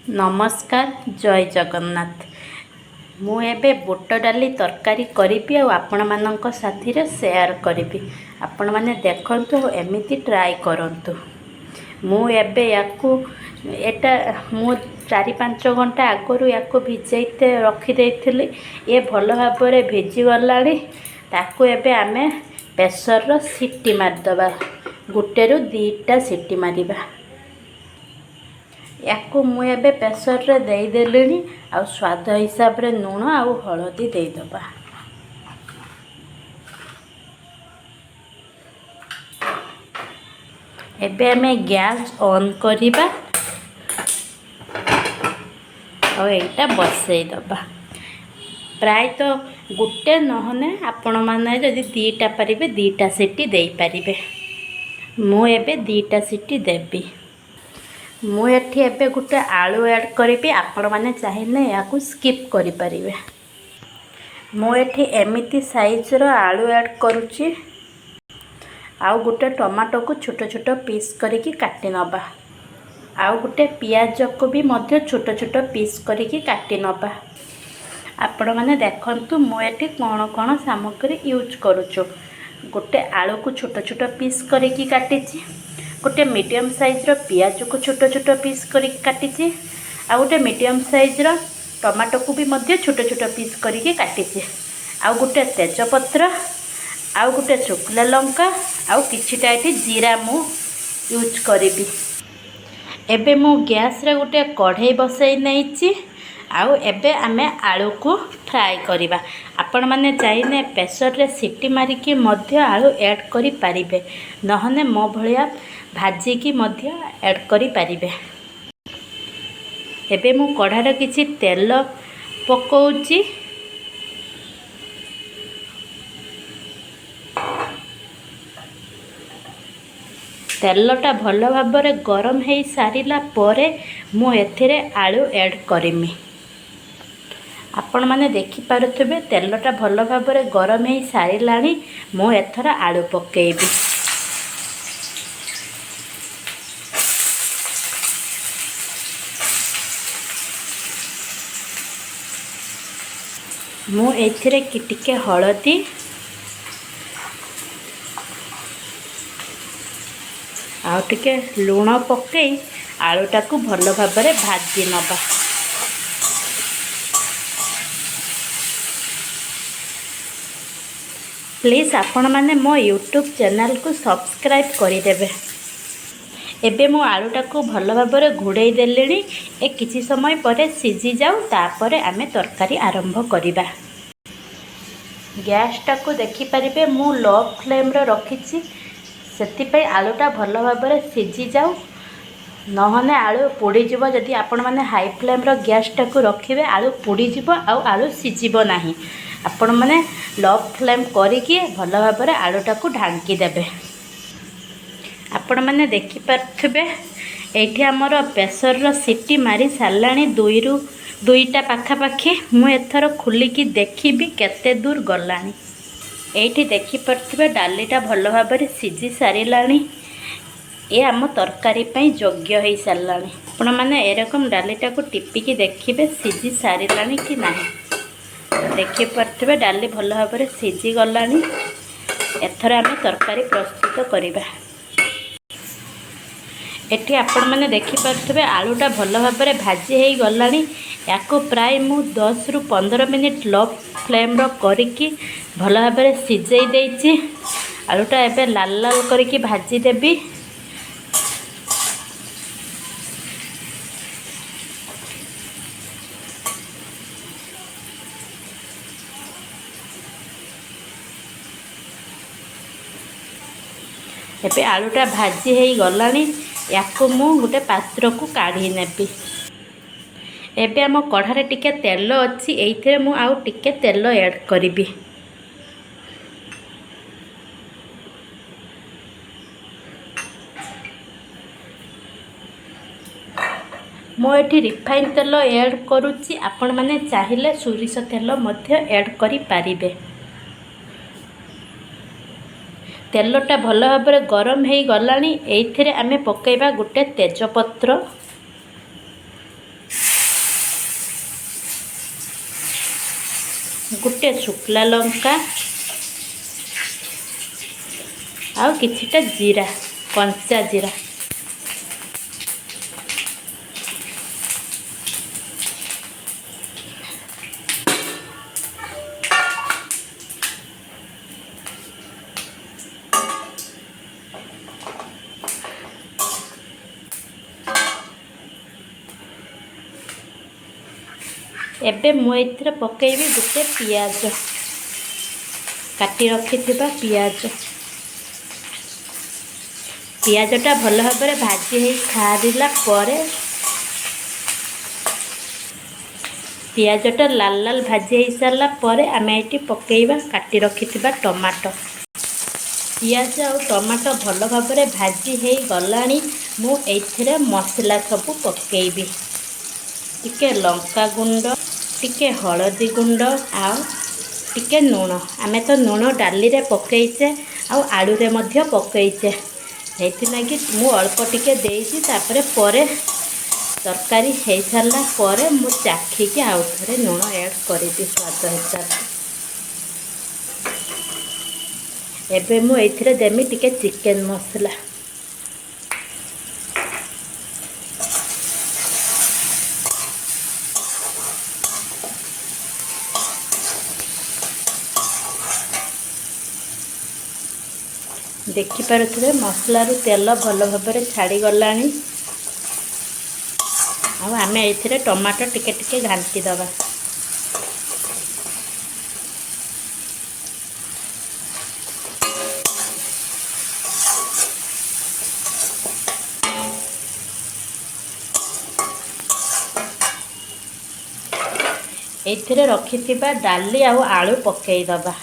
नमस्कार जय जगन्नाथ। मु एबे बुट डाली तरकारी करी आपण मानक साथी रे शेयर करी। आपण माने देखंतु एमिति ट्राई करंतु। मु एबे याकू एटा मु 4-5 घंटा आगरू याकू भिजैते रखी देइथिली। ये भल भाबरे भिजी गलानी। ताकू एबे आमे प्रेशर रो सीटी मार दबा। गुटेरु 2टा सीटी मारिबा। याकू मुझे प्रेशर रे दे देलिनी। आ स्वाद हिसाब रे लूण आ हलदी दे दबा। एबे हमें गैस ऑन करिबा और एटा बसई दबा। प्राय तो गुटे नहने आपण माने जदि 2टा पारिबे 2टा सीटी दे पारिबे। मु एबे 2टा सीटी देबी। मु एठी एबे गुटे आलू ऐड करी। आपण माने चाहिए याकू स्किप करि परिबे। मु एठी एमिति साइज रो आलू ऐड करूची। आउ गुटे टमाटो को छोट छोट पीस करिकी काटी नबा। आउ गुटे पियाज को भी मध्य छोट छोट पीस करिकी काटी नबा। आपण माने देखंतु मु एठी कोन कोन सामग्री यूज करूछु। गुटे आलू को छोट छोट पीस करिकी काटिची। गोटे मीडियम साइज रो पियाज को छोट छोट पीस करिकी काटिची। आ गोटे मीडियम साइज रो टमाटो को भी मध्य छोट छोट पीस करिकी काटिची। आ गोटे तेजपत्र आ गोटे शुखला लंका आ किछिटा एठी जीरा मु यूज करिबी। एबे मु गैस रे गोटे कढ़ाई बसई नैची। आउ एबे आमे आलू को फ्राई करिबा। आपण माने चाहिए प्रेशर रे सीटी मारिकी मध्य आलू ऐड करि पारिबे। नहने मो भलिया भाजी की मध्य ऐड करि पारिबे। एबे मु कढ़ार किछि तेल पकोउची। तेलटा भल भाबरे गरम हेई सारिला परे मु एथिरे आलू ऐड करिमी। आपण माने देखि पारुथबे तेलटा भल भाबरे गरम हेई सारिलानी। मु एथरा आलू पकेइबी। मु एथिरे टिके हळदी आ टिके लूण पकई आलूटा को भल भाबरे भाजी नबा। प्लीज आपण माने मो यूट्यूब चैनल को सब्सक्राइब करिदेबे। एबे मो आलूटा को भल भाबरे घुड़ाई देलेनी। ए किछि समय परे सिझी जाऊ तापरे आमे तरकारी आरंभ करिबा। गैसटा को देखि परिबे मु लो फ्लेम रे रखिछि। सेति पे आलूटा भल भाबरे सिझी जाऊ। नहने आलू पोड़ी जीव। जदि आपण माने हाई फ्लेम रो गैसटा को रखिबे आलू पोड़ी जीव आ आलू सिझिबो नाही। आपण माने लो फ्लेम करिकी भल भाबरे आलूटा को ढांकी देबे। आपण माने देखि पारथबे एठी हमर प्रेशर रो सीटी मारी सालानी 2टा पाखा पाखी। मु एथर खुलिकी देखिबी केते दूर गलानी। एठी देखि पारथबे डालीटा भल भाबरे सिझी सारिलानी। ए आम तरकारी पई योग्य हेई सारलानी। आपण माने एरकम डालीटा को टिपिकी देखिबे सिझी सारिलानी कि नाही। देखि पारथबे डाली भल भाबरे सिझी गलानी। एथर आमे तरकारी प्रस्तुत करिबा। एठी आपण माने देखि पारथबे आलूटा भल भाबरे भाजी हेई गलानी। याको प्राय मु 10 रु 15 मिनिट लो फ्लेम रो करिकी भल भाबरे सिझेई देइछि। आलूटा एबे लाल लाल करिकी भाजी देबी। एबे आलूटा भाजी हेई गलानी। याको मु गोटे पात्र को काढ़ी नेबी। एबे आम कढ़ारे टिके तेल अच्छी। एइथिरे मु आउ टिके तेल ऐड करिबी। मु एठी रिफाइन तेल ऐड करूची। आपण माने चाहिए सोरिष तेल मध्य ऐड करि पारिबे। तेलटा भल भाबरे गरम हेई गलानी। एइथिरे आमे पकेइबा गोटे तेजपत्र गोटे शुक्ला लंका आउ किछिटा जीरा कंचा जीरा एबे मु एथिरे पकेबी गोटे पियाज काटी रखिथिबा पियाजटा भल भाव भाजी हो सारा पर पियाजटा लाल लाल भाजी हो सारा पर आम ये पकेबा काटी रखिथिबा टमाटो पियाज और टमाटो भल भाव भाजी हो गलानी मु एथिरे मसला सब पकेबी टिके लंका गुंड टिके हलदी गुंड आउ टिके लूण आमे तो लूण डाली रे पकईचे आलू रे मध्य पकईचे हेतिलागि मु अल्प टिके देइछि तापरे परे तरकारी हो सारा पर मु चाखिकी आउ थरे लूण ऐड करेबी स्वाद हिसाब एबे मु एथिरे देमी टिके चिकन मसला देखिपे मसलार तेल भल भाव छाड़ी गलानी आम ये टमाटो टिके टिके घांटी दबा ये रखि डाली आलू पकई दबा